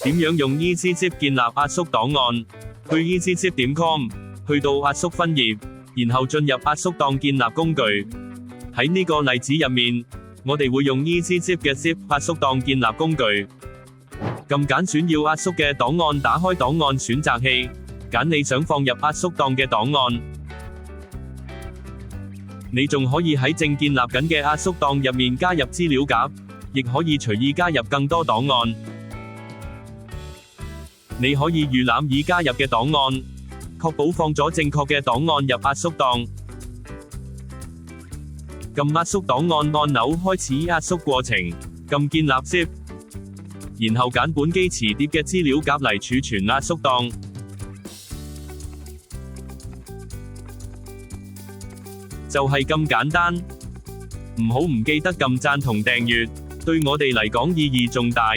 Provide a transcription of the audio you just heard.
點樣用 EasyZip 建立壓縮檔案？去 EasyZip.com， 去到壓縮分頁，然後進入壓縮檔建立工具。喺呢個例子入面，我哋會用 EasyZip 嘅 Zip 壓縮檔建立工具。撳揀選要壓縮嘅檔案，打開檔案選擇器，揀你想放入壓縮檔嘅檔案。你仲可以喺正建立緊嘅壓縮檔入面加入資料夾，亦可以隨意加入更多檔案。你可以預覽已加入嘅檔案，確保放咗正確嘅檔案入壓縮檔。撳壓縮檔案按鈕開始壓縮過程，撳建立 Zip， 然後揀本機磁碟嘅資料夾嚟儲存壓縮檔。就係咁簡單，唔記得撳讚同訂閱，對我哋嚟講意義重大。